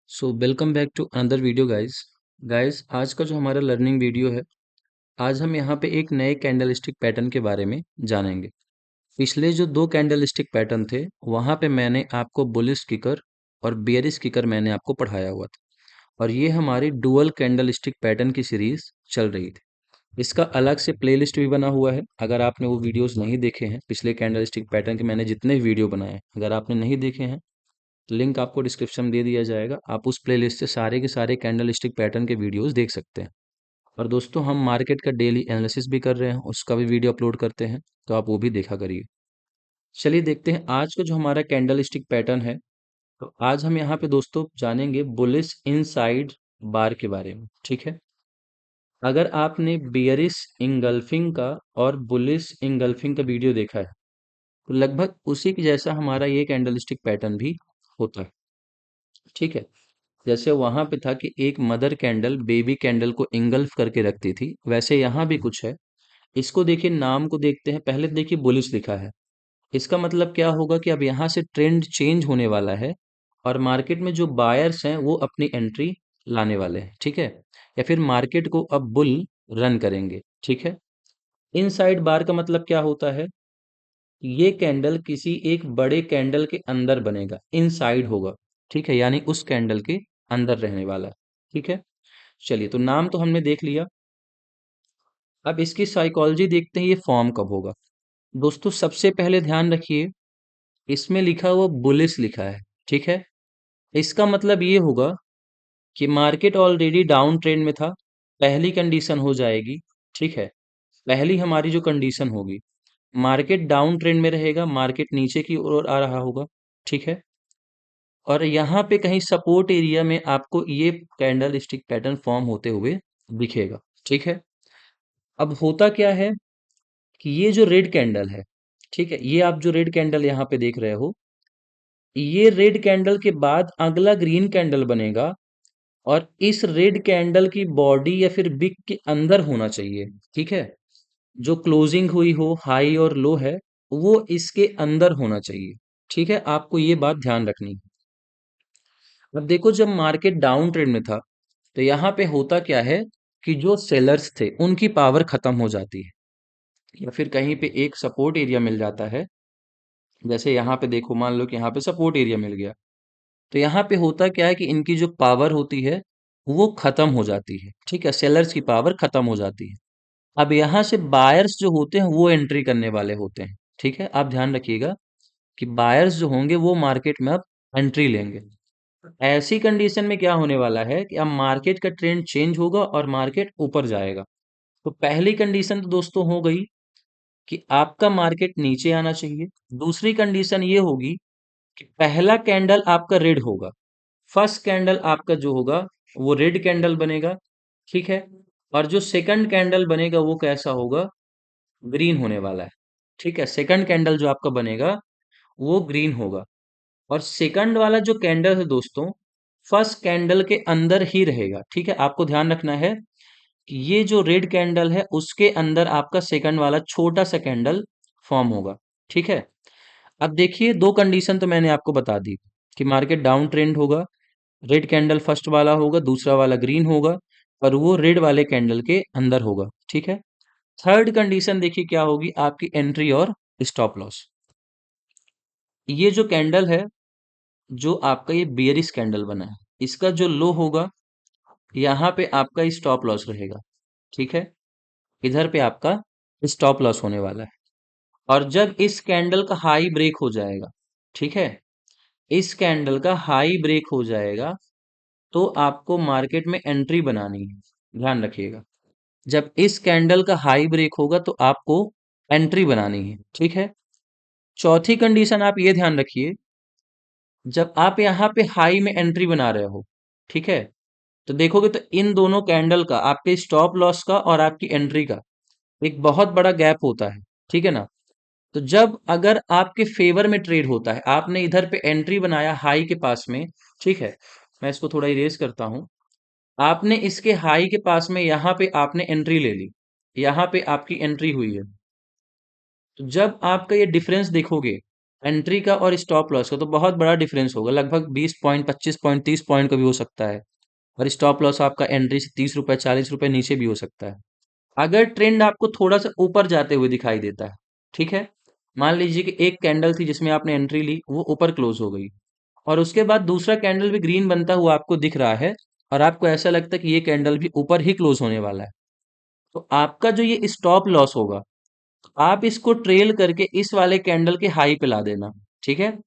So welcome back to another video guys आज का जो हमारा लर्निंग वीडियो है। आज हम यहाँ पे एक नए कैंडलस्टिक पैटर्न के बारे में जानेंगे। पिछले जो दो कैंडलस्टिक पैटर्न थे वहाँ पे मैंने आपको बुलिश किकर और बेयरिश किकर मैंने आपको पढ़ाया हुआ था, और ये हमारी डुअल कैंडलस्टिक पैटर्न की सीरीज चल रही थी। इसका अलग से प्लेलिस्ट भी बना हुआ है। अगर आपने वो वीडियोस नहीं देखे हैं, पिछले कैंडलस्टिक पैटर्न के मैंने जितने वीडियो बनाए हैं, अगर आपने नहीं देखे हैं, लिंक आपको डिस्क्रिप्शन में दे दिया जाएगा। आप उस प्लेलिस्ट से सारे के सारे कैंडल स्टिक पैटर्न के वीडियोस देख सकते हैं। और दोस्तों, हम मार्केट का डेली एनालिसिस भी कर रहे हैं, उसका भी वीडियो अपलोड करते हैं, तो आप वो भी देखा करिए। चलिए देखते हैं आज का जो हमारा कैंडल स्टिक पैटर्न है। तो आज हम यहाँ पे दोस्तों जानेंगे बुलिश इनसाइड बार के बारे में। ठीक है, अगर आपने बियरिश इंगल्फिंग का और बुलिश इंगल्फिंग का वीडियो देखा है तो लगभग उसी के जैसा हमारा ये कैंडल स्टिक पैटर्न भी होता है। ठीक है, जैसे वहां पे था कि एक मदर कैंडल बेबी कैंडल को इंगल्फ करके रखती थी, वैसे यहाँ भी कुछ है। इसको देखिए, नाम को देखते हैं। पहले तो देखिए बुलिश लिखा है, इसका मतलब क्या होगा कि अब यहाँ से ट्रेंड चेंज होने वाला है और मार्केट में जो बायर्स हैं वो अपनी एंट्री लाने वाले हैं। ठीक है, या फिर मार्केट को अब बुल रन करेंगे। ठीक है, इनसाइड बार का मतलब क्या होता है? ये कैंडल किसी एक बड़े कैंडल के अंदर बनेगा, इनसाइड होगा। ठीक है, यानी उस कैंडल के अंदर रहने वाला है। ठीक है, चलिए तो नाम तो हमने देख लिया। अब इसकी साइकोलॉजी देखते हैं, ये फॉर्म कब होगा। दोस्तों सबसे पहले ध्यान रखिए, इसमें लिखा हुआ बुलिश लिखा है। ठीक है, इसका मतलब ये होगा कि मार्केट ऑलरेडी डाउन ट्रेंड में था। पहली कंडीशन हो जाएगी। ठीक है, पहली हमारी जो कंडीशन होगी, मार्केट डाउन ट्रेंड में रहेगा, मार्केट नीचे की ओर आ रहा होगा। ठीक है, और यहाँ पे कहीं सपोर्ट एरिया में आपको ये कैंडल स्टिक पैटर्न फॉर्म होते हुए दिखेगा। ठीक है, अब होता क्या है कि ये जो रेड कैंडल है, ठीक है, ये आप जो रेड कैंडल यहाँ पे देख रहे हो, ये रेड कैंडल के बाद अगला ग्रीन कैंडल बनेगा और इस रेड कैंडल की बॉडी या फिर बिग के अंदर होना चाहिए। ठीक है, जो क्लोजिंग हुई हो, हाई और लो है, वो इसके अंदर होना चाहिए। ठीक है, आपको ये बात ध्यान रखनी है। अब देखो, जब मार्केट डाउन ट्रेंड में था तो यहाँ पे होता क्या है कि जो सेलर्स थे उनकी पावर खत्म हो जाती है, या फिर कहीं पे एक सपोर्ट एरिया मिल जाता है। जैसे यहाँ पे देखो, मान लो कि यहाँ पे सपोर्ट एरिया मिल गया, तो यहाँ पे होता क्या है कि इनकी जो पावर होती है वो खत्म हो जाती है। ठीक है, सेलर्स की पावर खत्म हो जाती है। अब यहाँ से बायर्स जो होते हैं वो एंट्री करने वाले होते हैं। ठीक है, आप ध्यान रखिएगा कि बायर्स जो होंगे वो मार्केट में अब एंट्री लेंगे। ऐसी कंडीशन में क्या होने वाला है कि अब मार्केट का ट्रेंड चेंज होगा और मार्केट ऊपर जाएगा। तो पहली कंडीशन तो दोस्तों हो गई कि आपका मार्केट नीचे आना चाहिए। दूसरी कंडीशन ये होगी कि पहला कैंडल आपका रेड होगा, फर्स्ट कैंडल आपका जो होगा वो रेड कैंडल बनेगा। ठीक है, और जो सेकंड कैंडल बनेगा वो कैसा होगा? ग्रीन होने वाला है। ठीक है, सेकंड कैंडल जो आपका बनेगा वो ग्रीन होगा। और सेकंड वाला जो कैंडल है दोस्तों, फर्स्ट कैंडल के अंदर ही रहेगा। ठीक है, आपको ध्यान रखना है कि ये जो रेड कैंडल है उसके अंदर आपका सेकंड वाला छोटा सा कैंडल फॉर्म होगा। ठीक है, अब देखिए, दो कंडीशन तो मैंने आपको बता दी कि मार्केट डाउन ट्रेंड होगा, रेड कैंडल फर्स्ट वाला होगा, दूसरा वाला ग्रीन होगा, और वो रेड वाले कैंडल के अंदर होगा। ठीक है, थर्ड कंडीशन देखिए क्या होगी, आपकी एंट्री और स्टॉप लॉस। ये जो कैंडल है, जो आपका ये बियरिश कैंडल बना है, इसका जो लो होगा यहाँ पे आपका स्टॉप लॉस रहेगा। ठीक है, इधर पे आपका स्टॉप लॉस होने वाला है। और जब इस कैंडल का हाई ब्रेक हो जाएगा, ठीक है, इस कैंडल का हाई ब्रेक हो जाएगा, तो आपको मार्केट में एंट्री बनानी है। ध्यान रखिएगा, जब इस कैंडल का हाई ब्रेक होगा तो आपको एंट्री बनानी है। ठीक है, चौथी कंडीशन आप ये ध्यान रखिए, जब आप यहाँ पे हाई में एंट्री बना रहे हो, ठीक है, तो देखोगे तो इन दोनों कैंडल का, आपके स्टॉप लॉस का और आपकी एंट्री का एक बहुत बड़ा गैप होता है। ठीक है ना, तो जब अगर आपके फेवर में ट्रेड होता है, आपने इधर पे एंट्री बनाया हाई के पास में, ठीक है, मैं इसको थोड़ा इरेज करता हूं, आपने इसके हाई के पास में यहाँ पे आपने एंट्री ले ली, यहाँ पे आपकी एंट्री हुई है। तो जब आपका ये डिफरेंस देखोगे, एंट्री का और स्टॉप लॉस का तो बहुत बड़ा डिफरेंस होगा, लगभग 20 पॉइंट, 25 पॉइंट, 30 पॉइंट का भी हो सकता है। और स्टॉप लॉस आपका एंट्री से 30 रुपए, 40 रुपए नीचे भी हो सकता है। अगर ट्रेंड आपको थोड़ा सा ऊपर जाते हुए दिखाई देता है, ठीक है, मान लीजिए कि एक कैंडल थी जिसमें आपने एंट्री ली, वो ऊपर क्लोज हो गई, और उसके बाद दूसरा कैंडल भी ग्रीन बनता हुआ आपको दिख रहा है, और आपको ऐसा लगता है कि ये कैंडल भी ऊपर ही क्लोज होने वाला है, तो आपका जो ये स्टॉप लॉस होगा, आप इसको ट्रेल करके इस वाले कैंडल के हाई पे ला देना। ठीक है,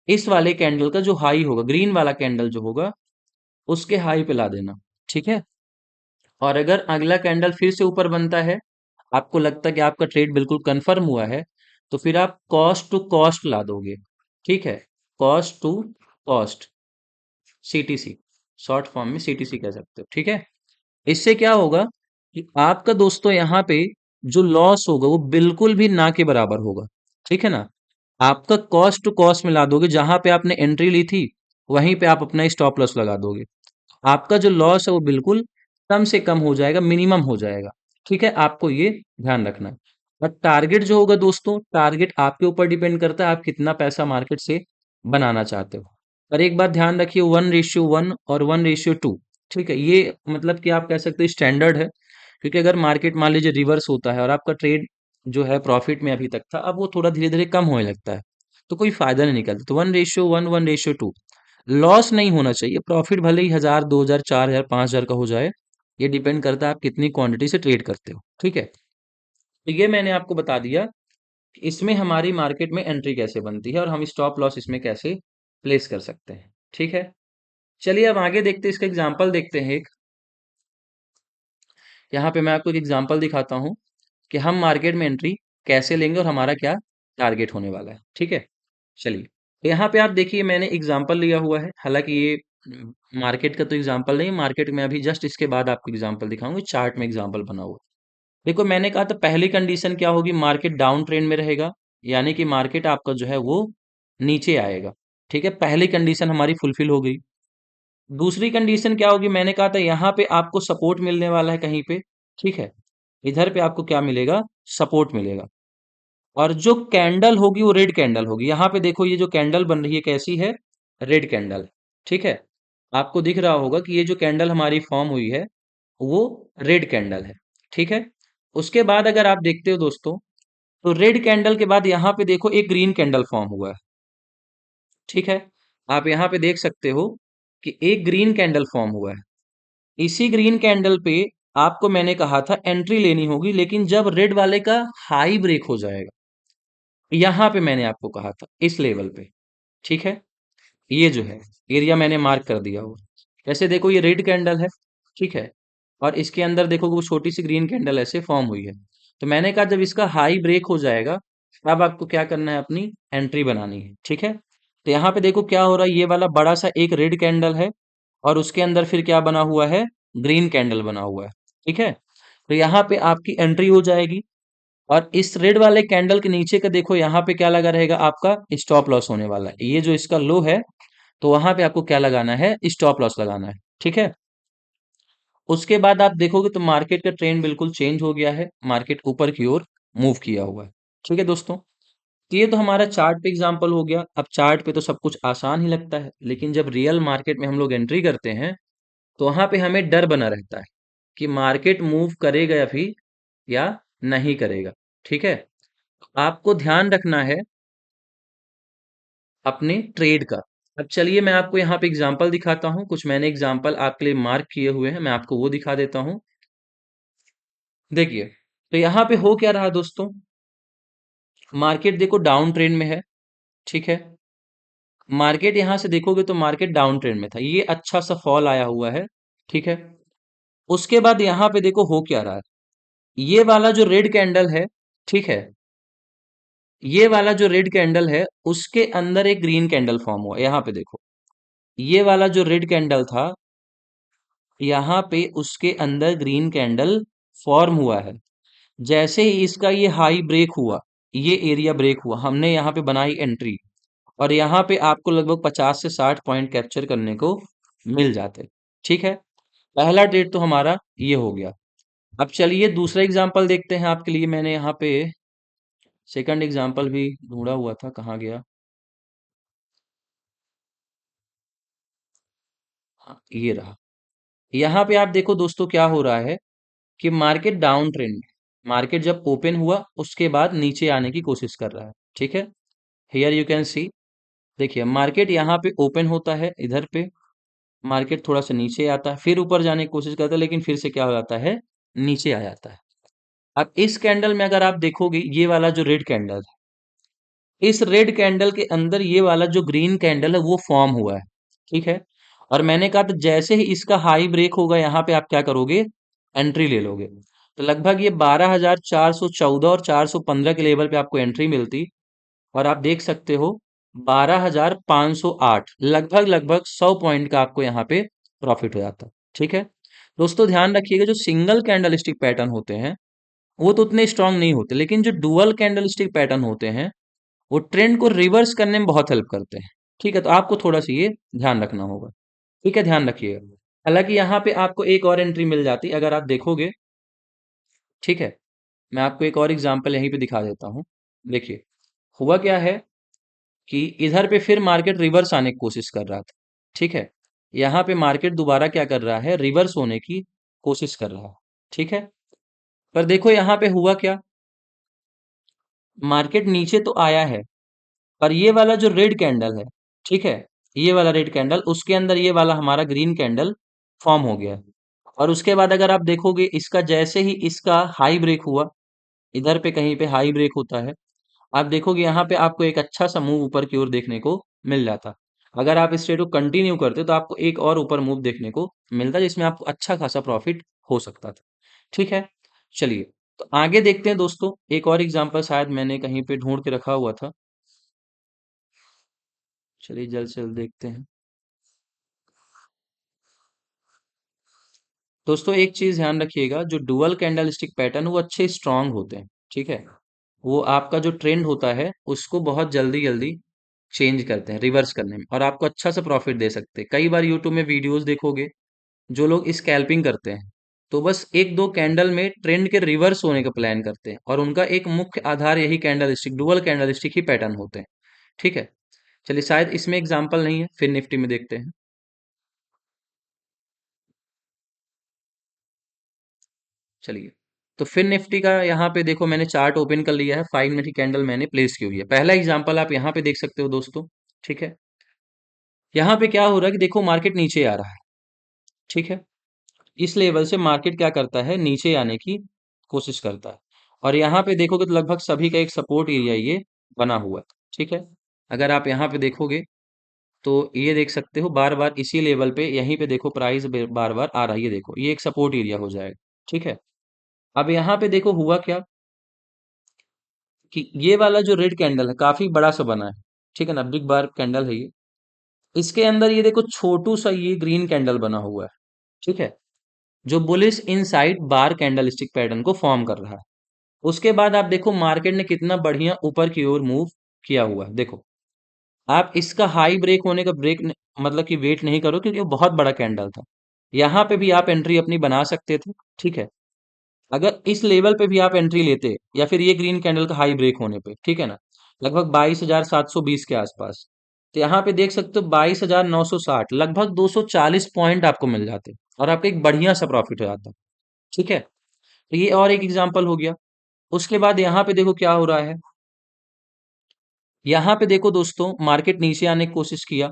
इस वाले कैंडल का जो हाई होगा, ग्रीन वाला कैंडल जो होगा, उसके हाई पे ला देना। ठीक है, और अगर अगला कैंडल फिर से ऊपर बनता है, आपको लगता है कि आपका ट्रेड बिल्कुल कंफर्म हुआ है, तो फिर आप कॉस्ट टू कॉस्ट ला दोगे। ठीक है, cost to cost, CTC, short form में सीटीसी कह सकते हो। ठीक है, इससे क्या होगा कि आपका दोस्तों यहाँ पे जो लॉस होगा वो बिल्कुल भी ना के बराबर होगा। ठीक है ना, आपका कॉस्ट टू कॉस्ट में ला दोगे, जहां पे आपने एंट्री ली थी वहीं पे आप अपना स्टॉप लॉस लगा दोगे। आपका जो लॉस है वो बिल्कुल कम से कम हो जाएगा, मिनिमम हो जाएगा। ठीक है, आपको ये ध्यान रखना है। और टारगेट जो होगा दोस्तों, टारगेट आपके ऊपर डिपेंड करता है, आप कितना पैसा मार्केट से बनाना चाहते हो। पर एक बात ध्यान रखिए, 1:1 और 1:2, ठीक है, ये मतलब कि आप कह सकते हो स्टैंडर्ड है। क्योंकि अगर मार्केट मान लीजिए रिवर्स होता है और आपका ट्रेड जो है प्रॉफिट में अभी तक था, अब वो थोड़ा धीरे धीरे कम होने लगता है, तो कोई फायदा नहीं निकलता। तो 1:1, 1:2, लॉस नहीं होना चाहिए। प्रॉफिट भले ही 1000, 2000, 4000, 5000 का हो जाए, ये डिपेंड करता है आप कितनी क्वांटिटी से ट्रेड करते हो। ठीक है, तो ये मैंने आपको बता दिया कि इसमें हमारी मार्केट में एंट्री कैसे बनती है और हम स्टॉप लॉस इसमें कैसे प्लेस कर सकते हैं। ठीक है, चलिए अब आगे देखते हैं, इसका एग्जाम्पल देखते हैं एक। यहाँ पे मैं आपको एक एग्जाम्पल दिखाता हूँ कि हम मार्केट में एंट्री कैसे लेंगे और हमारा क्या टारगेट होने वाला है। ठीक है, चलिए, तो यहाँ पे आप देखिए मैंने एग्जाम्पल लिया हुआ है, हालांकि ये मार्केट का तो एग्जाम्पल नहीं, मार्केट में अभी जस्ट इसके बाद आपको एग्जाम्पल दिखाऊंगी, चार्ट में एग्जाम्पल बना हुआ है। देखो मैंने कहा था पहली कंडीशन क्या होगी, मार्केट डाउन ट्रेंड में रहेगा, यानी कि मार्केट आपका जो है वो नीचे आएगा। ठीक है, पहली कंडीशन हमारी फुलफिल हो गई। दूसरी कंडीशन क्या होगी, मैंने कहा था यहाँ पे आपको सपोर्ट मिलने वाला है कहीं पे। ठीक है, इधर पे आपको क्या मिलेगा, सपोर्ट मिलेगा, और जो कैंडल होगी वो रेड कैंडल होगी। यहाँ पे देखो ये जो कैंडल बन रही है कैसी है, रेड कैंडल। ठीक है, आपको दिख रहा होगा कि ये जो कैंडल हमारी फॉर्म हुई है वो रेड कैंडल है। ठीक है, उसके बाद अगर आप देखते हो दोस्तों, तो रेड कैंडल के बाद यहाँ पे देखो एक ग्रीन कैंडल फॉर्म हुआ है। ठीक है, आप यहाँ पे देख सकते हो कि एक ग्रीन कैंडल फॉर्म हुआ है। इसी ग्रीन कैंडल पे आपको मैंने कहा था एंट्री लेनी होगी, लेकिन जब रेड वाले का हाई ब्रेक हो जाएगा, यहाँ पे मैंने आपको कहा था इस लेवल पे। ठीक है, ये जो है एरिया मैंने मार्क कर दिया हुआ। जैसे देखो ये रेड कैंडल है, ठीक है, और इसके अंदर देखो वो छोटी सी ग्रीन कैंडल ऐसे फॉर्म हुई है। तो मैंने कहा जब इसका हाई ब्रेक हो जाएगा, तब आपको क्या करना है, अपनी एंट्री बनानी है। ठीक है, तो यहाँ पे देखो क्या हो रहा है, ये वाला बड़ा सा एक रेड कैंडल है, और उसके अंदर फिर क्या बना हुआ है, ग्रीन कैंडल बना हुआ है। ठीक है, तो यहाँ पे आपकी एंट्री हो जाएगी, और इस रेड वाले कैंडल के नीचे का देखो यहाँ पे क्या लगा रहेगा, आपका स्टॉप लॉस होने वाला है। ये जो इसका लो है, तो वहां पे आपको क्या लगाना है, स्टॉप लॉस लगाना है। ठीक है, उसके बाद आप देखोगे तो मार्केट का ट्रेंड बिल्कुल चेंज हो गया है, मार्केट ऊपर की ओर मूव किया हुआ है। ठीक है दोस्तों, तो ये तो हमारा चार्ट पे एग्जांपल हो गया। अब चार्ट पे तो सब कुछ आसान ही लगता है, लेकिन जब रियल मार्केट में हम लोग एंट्री करते हैं, तो वहां पे हमें डर बना रहता है कि मार्केट मूव करेगा अभी या नहीं करेगा। ठीक है, आपको ध्यान रखना है अपने ट्रेड का। अब चलिए मैं आपको यहाँ पे एग्जांपल दिखाता हूँ, कुछ मैंने एग्जांपल आपके लिए मार्क किए हुए हैं, मैं आपको वो दिखा देता हूँ। देखिए, तो यहाँ पे हो क्या रहा दोस्तों, मार्केट देखो डाउन ट्रेंड में है। ठीक है, मार्केट यहाँ से देखोगे तो मार्केट डाउन ट्रेंड में था, ये अच्छा सा फॉल आया हुआ है। ठीक है, उसके बाद यहाँ पे देखो हो क्या रहा है, ये वाला जो रेड कैंडल है, ठीक है, ये वाला जो रेड कैंडल है उसके अंदर एक ग्रीन कैंडल फॉर्म हुआ। यहाँ पे देखो, ये वाला जो रेड कैंडल था, यहाँ पे उसके अंदर ग्रीन कैंडल फॉर्म हुआ है। जैसे ही इसका ये हाई ब्रेक हुआ, ये एरिया ब्रेक हुआ, हमने यहाँ पे बनाई एंट्री, और यहाँ पे आपको लगभग 50 से 60 पॉइंट कैप्चर करने को मिल जाते। ठीक है, पहला ट्रेड तो हमारा ये हो गया। अब चलिए दूसरा एग्जांपल देखते हैं आपके लिए। मैंने यहाँ पे सेकंड एग्जांपल भी ढूंढा हुआ था, कहाँ गया, ये रहा। यहाँ पे आप देखो दोस्तों क्या हो रहा है कि मार्केट डाउन ट्रेंड में, मार्केट जब ओपन हुआ उसके बाद नीचे आने की कोशिश कर रहा है। ठीक है, हियर यू कैन सी, देखिए मार्केट यहाँ पे ओपन होता है, इधर पे मार्केट थोड़ा सा नीचे आता है, फिर ऊपर जाने की कोशिश करता है, लेकिन फिर से क्या हो जाता है, नीचे आ जाता है। अब इस कैंडल में अगर आप देखोगे, ये वाला जो रेड कैंडल है, इस रेड कैंडल के अंदर ये वाला जो ग्रीन कैंडल है वो फॉर्म हुआ है। ठीक है, और मैंने कहा था जैसे ही इसका हाई ब्रेक होगा यहाँ पे आप क्या करोगे, एंट्री ले लोगे। तो लगभग ये 12,414 और 415 के लेवल पे आपको एंट्री मिलती, और आप देख सकते हो 12,508, लगभग लगभग 100 पॉइंट का आपको यहाँ पे प्रॉफिट हो जाता। ठीक है दोस्तों, ध्यान रखिएगा जो सिंगल कैंडल स्टिक पैटर्न होते हैं वो तो उतने स्ट्रांग नहीं होते, लेकिन जो डुअल कैंडल स्टिक पैटर्न होते हैं वो ट्रेंड को रिवर्स करने में बहुत हेल्प करते हैं। ठीक है, तो आपको थोड़ा सा ये ध्यान रखना होगा। ठीक है, ध्यान रखिएगा। हालांकि यहाँ पे आपको एक और एंट्री मिल जाती अगर आप देखोगे। ठीक है, मैं आपको एक और एग्जांपल यहीं पे दिखा देता हूँ। देखिए हुआ क्या है कि इधर पे फिर मार्केट रिवर्स आने की कोशिश कर रहा था। ठीक है, यहाँ पे मार्केट दोबारा क्या कर रहा है, रिवर्स होने की कोशिश कर रहा है। ठीक है, पर देखो यहाँ पे हुआ क्या, मार्केट नीचे तो आया है, पर ये वाला जो रेड कैंडल है, ठीक है, ये वाला रेड कैंडल, उसके अंदर ये वाला हमारा ग्रीन कैंडल फॉर्म हो गया है। और उसके बाद अगर आप देखोगे इसका जैसे ही इसका हाई ब्रेक हुआ, इधर पे कहीं पे हाई ब्रेक होता है, आप देखोगे यहाँ पे आपको एक अच्छा सा मूव ऊपर की ओर देखने को मिल जाता। अगर आप इस ट्रेड को कंटिन्यू करते तो आपको एक और ऊपर मूव देखने को मिलता, जिसमें आपको अच्छा खासा प्रॉफिट हो सकता था। ठीक है, चलिए तो आगे देखते हैं दोस्तों, एक और एग्जांपल शायद मैंने कहीं पे ढूंढ के रखा हुआ था। चलिए जल्द से जल्द देखते हैं। दोस्तों एक चीज ध्यान रखिएगा, जो डुअल कैंडल स्टिक पैटर्न वो अच्छे स्ट्रांग होते हैं। ठीक है, वो आपका जो ट्रेंड होता है उसको बहुत जल्दी जल्दी चेंज करते हैं, रिवर्स करने में, और आपको अच्छा सा प्रॉफिट दे सकते हैं। कई बार यूट्यूब में वीडियोस देखोगे जो लोग स्कैल्पिंग करते हैं, तो बस एक दो कैंडल में ट्रेंड के रिवर्स होने का प्लान करते हैं, और उनका एक मुख्य आधार यही candle stick, dual candle stick ही पैटर्न होते हैं। ठीक है, चलिए शायद इसमें एग्जाम्पल नहीं है, फिर निफ्टी में देखते हैं। चलिए, तो फिर निफ्टी का यहाँ पे देखो मैंने चार्ट ओपन कर लिया है, 5 मिनट की कैंडल मैंने प्लेस की हुई है। पहला एग्जांपल आप यहाँ पे देख सकते हो दोस्तों। ठीक है, यहाँ पे क्या हो रहा है कि देखो मार्केट नीचे आ रहा है। ठीक है, इस लेवल से मार्केट क्या करता है, नीचे आने की कोशिश करता है, और यहाँ पे देखोगे तो लगभग सभी का एक सपोर्ट एरिया ये बना हुआ है। ठीक है, अगर आप यहाँ पे देखोगे तो ये देख सकते हो बार बार इसी लेवल पे, यहीं पे देखो प्राइस बार बार आ रहा है, ये देखो ये एक सपोर्ट एरिया हो जाएगा। ठीक है, अब यहाँ पे देखो हुआ क्या कि ये वाला जो रेड कैंडल है काफी बड़ा सा बना है। ठीक है ना, बिग बार कैंडल है ये, इसके अंदर ये देखो छोटू सा ये ग्रीन कैंडल बना हुआ है। ठीक है, जो बुलिश इनसाइड बार कैंडल स्टिक पैटर्न को फॉर्म कर रहा है। उसके बाद आप देखो मार्केट ने कितना बढ़िया ऊपर की ओर मूव किया हुआ है। देखो आप इसका हाई ब्रेक होने का मतलब कि वेट नहीं करो, क्योंकि वो बहुत बड़ा कैंडल था। यहाँ पे भी आप एंट्री अपनी बना सकते थे। ठीक है, अगर इस लेवल पे भी आप एंट्री लेते, या फिर ये ग्रीन कैंडल का हाई ब्रेक होने पे, ठीक है ना, लगभग 22,720 के आसपास, तो यहाँ पे देख सकते हो 22,960, लगभग 240 पॉइंट आपको मिल जाते, और आपको एक बढ़िया सा प्रॉफिट हो जाता। ठीक है, तो ये और एक एग्जांपल हो गया। उसके बाद यहाँ पे देखो क्या हो रहा है, यहाँ पे देखो दोस्तों मार्केट नीचे आने की कोशिश किया।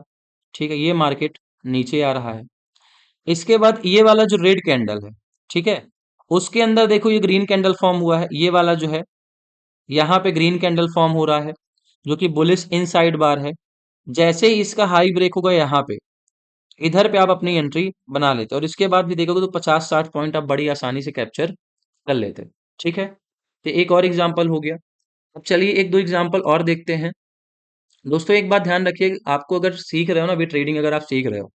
ठीक है, ये मार्केट नीचे आ रहा है। इसके बाद ये वाला जो रेड कैंडल है, ठीक है, उसके अंदर देखो ये ग्रीन कैंडल फॉर्म हुआ है, ये वाला जो है, यहाँ पे ग्रीन कैंडल फॉर्म हो रहा है, जो कि बुलिश इनसाइड बार है। जैसे ही इसका हाई ब्रेक होगा यहाँ पे, इधर पे आप अपनी एंट्री बना लेते, और इसके बाद भी देखोगे तो 50-60 पॉइंट आप बड़ी आसानी से कैप्चर कर लेते। ठीक है, तो एक और एग्जाम्पल हो गया। अब चलिए एक दो एग्जाम्पल और देखते हैं। दोस्तों एक बात ध्यान रखिए, आपको अगर सीख रहे हो ना अभी ट्रेडिंग, अगर आप सीख रहे हो,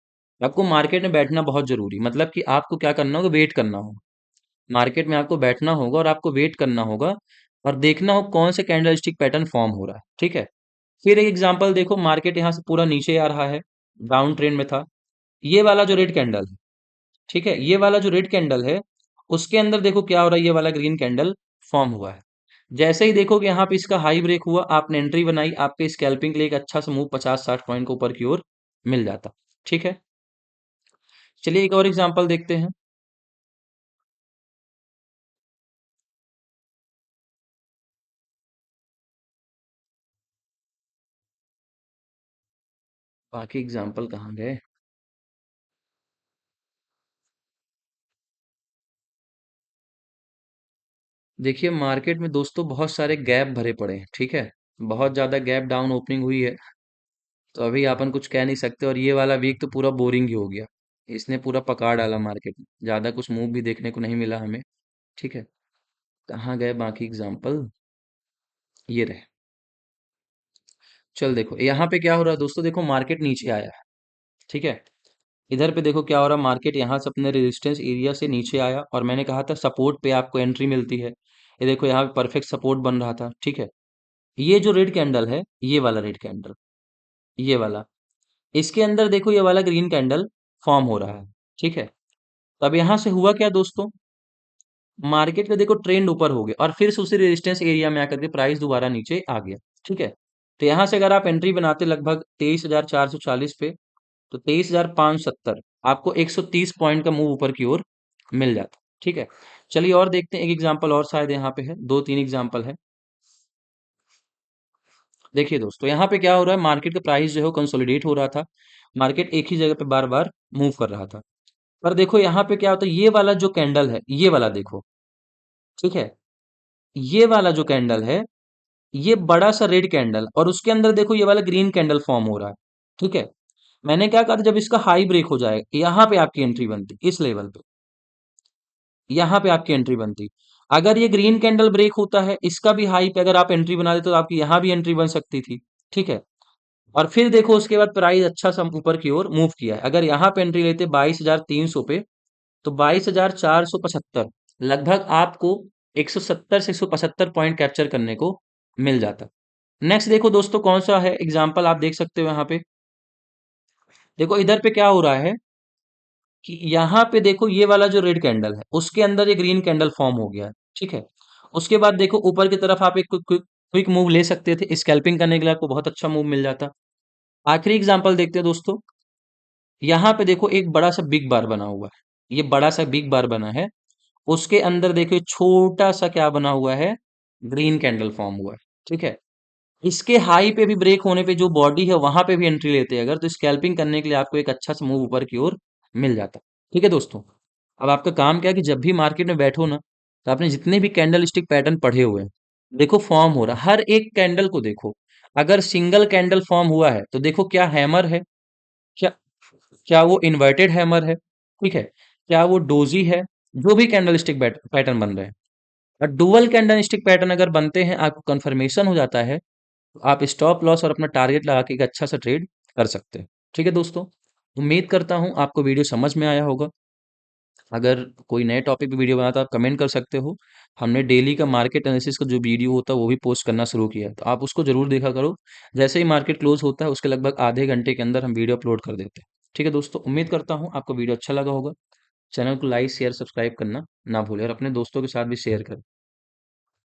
आपको मार्केट में बैठना बहुत जरूरी, मतलब कि आपको क्या करना होगा, वेट करना होगा। मार्केट में आपको बैठना होगा और आपको वेट करना होगा, और देखना हो कौन से कैंडल स्टिक पैटर्न फॉर्म हो रहा है। ठीक है, फिर एक एग्जांपल देखो, मार्केट यहाँ से पूरा नीचे आ रहा है, डाउन ट्रेंड में था, ये वाला जो रेड कैंडल है, ठीक है, ये वाला जो रेड कैंडल है, उसके अंदर देखो क्या हो रहा है, ये वाला ग्रीन कैंडल फॉर्म हुआ है। जैसे ही देखोगे यहाँ पे इसका हाई ब्रेक हुआ, आपने एंट्री बनाई, आपके स्कैल्पिंग के लिए एक अच्छा सा मूव 50-60 पॉइंट को ऊपर की ओर मिल जाता। ठीक है, चलिए एक और एग्जांपल देखते हैं। बाकी एग्जांपल कहाँ गए? देखिए मार्केट में दोस्तों बहुत सारे गैप भरे पड़े हैं, ठीक है। बहुत ज्यादा गैप डाउन ओपनिंग हुई है, तो अभी अपन कुछ कह नहीं सकते। और ये वाला वीक तो पूरा बोरिंग ही हो गया, इसने पूरा पका डाला मार्केट में, ज्यादा कुछ मूव भी देखने को नहीं मिला हमें, ठीक है। कहाँ गए बाकी एग्जांपल? ये रहे। चल देखो यहाँ पे क्या हो रहा है दोस्तों, देखो मार्केट नीचे आया है, ठीक है। इधर पे देखो क्या हो रहा है, मार्केट यहाँ से अपने रेजिस्टेंस एरिया से नीचे आया, और मैंने कहा था सपोर्ट पे आपको एंट्री मिलती है। ये देखो यहाँ पे परफेक्ट सपोर्ट बन रहा था, ठीक है। ये जो रेड कैंडल है, ये वाला रेड कैंडल, ये वाला, इसके अंदर देखो ये वाला ग्रीन कैंडल फॉर्म हो रहा है, ठीक है। तब यहाँ से हुआ क्या दोस्तों, मार्केट का देखो ट्रेंड ऊपर हो गया और फिर से उसी रेजिस्टेंस एरिया में आकर के प्राइस दोबारा नीचे आ गया, ठीक है। तो यहाँ से अगर आप एंट्री बनाते लगभग 23,440 पे, तो 23,570, आपको 130 पॉइंट का मूव ऊपर की ओर मिल जाता, ठीक है। चलिए और देखते हैं, एक एग्जांपल और शायद यहाँ पे है, दो तीन एग्जांपल है। देखिए दोस्तों यहाँ पे क्या हो रहा है, मार्केट का प्राइस जो है कंसोलिडेट हो रहा था, मार्केट एक ही जगह पे बार बार मूव कर रहा था। पर देखो यहाँ पे क्या होता है, ये वाला जो कैंडल है, ये वाला देखो, ठीक है। ये वाला जो कैंडल है, ये बड़ा सा रेड कैंडल, और उसके अंदर देखो ये वाला ग्रीन कैंडल फॉर्म हो रहा है, ठीक है। मैंने क्या कहा था, जब इसका हाई ब्रेक हो जाएगा यहाँ पे आपकी एंट्री बनती, इस लेवल पे यहाँ पे आपकी एंट्री बनती। अगर ये ग्रीन कैंडल ब्रेक होता है, इसका भी हाई पे अगर आप एंट्री बना देते तो आपकी यहाँ भी एंट्री बन सकती थी, ठीक है। और फिर देखो उसके बाद प्राइस अच्छा सा ऊपर की ओर मूव किया है, अगर यहाँ पे एंट्री लेते 22,300 पे, तो 22,475, लगभग आपको 170 से 175 पॉइंट कैप्चर करने को मिल जाता। नेक्स्ट देखो दोस्तों कौन सा है एग्जाम्पल, आप देख सकते हो यहाँ पे। देखो इधर पे क्या हो रहा है कि यहाँ पे देखो ये वाला जो रेड कैंडल है, उसके अंदर ये ग्रीन कैंडल फॉर्म हो गया है, ठीक है। उसके बाद देखो ऊपर की तरफ आप एक क्विक क्विक मूव ले सकते थे, स्कैल्पिंग करने के लिए आपको बहुत अच्छा मूव मिल जाता। आखिरी एग्जांपल देखते हैं दोस्तों। यहाँ पे देखो एक बड़ा सा बिग बार बना हुआ है, ये बड़ा सा बिग बार बना है, उसके अंदर देखो छोटा सा क्या बना हुआ है, ग्रीन कैंडल फॉर्म हुआ है, ठीक है। इसके हाई पे भी ब्रेक होने पे जो बॉडी है वहां पे भी एंट्री लेते हैं अगर, तो स्कैल्पिंग करने के लिए आपको एक अच्छा सा मूव ऊपर की ओर मिल जाता, ठीक है दोस्तों। अब आपका काम क्या है कि जब भी मार्केट में बैठो ना, तो आपने जितने भी कैंडल स्टिक पैटर्न पढ़े हुए हैं, देखो फॉर्म हो रहा है, हर एक कैंडल को देखो। अगर सिंगल कैंडल फॉर्म हुआ है तो देखो क्या हैमर है, क्या क्या वो इन्वर्टेड हैमर है, ठीक है, क्या वो डोजी है, जो भी कैंडल स्टिक पैटर्न बन रहे हैं। और डुअल कैंडल स्टिक पैटर्न अगर बनते हैं, आपको कंफर्मेशन हो जाता है, तो आप स्टॉप लॉस और अपना टारगेट लगा के एक अच्छा सा ट्रेड कर सकते हैं, ठीक है दोस्तों। उम्मीद करता हूँ आपको वीडियो समझ में आया होगा। अगर कोई नए टॉपिक पे वीडियो बनाता है आप कमेंट कर सकते हो। हमने डेली का मार्केट एनालिसिस का जो वीडियो होता है वो भी पोस्ट करना शुरू किया है, तो आप उसको जरूर देखा करो। जैसे ही मार्केट क्लोज होता है उसके लगभग आधे घंटे के अंदर हम वीडियो अपलोड कर देते हैं, ठीक है दोस्तों। उम्मीद करता हूँ आपको वीडियो अच्छा लगा होगा। चैनल को लाइक शेयर सब्सक्राइब करना ना भूलें, और अपने दोस्तों के साथ भी शेयर करें।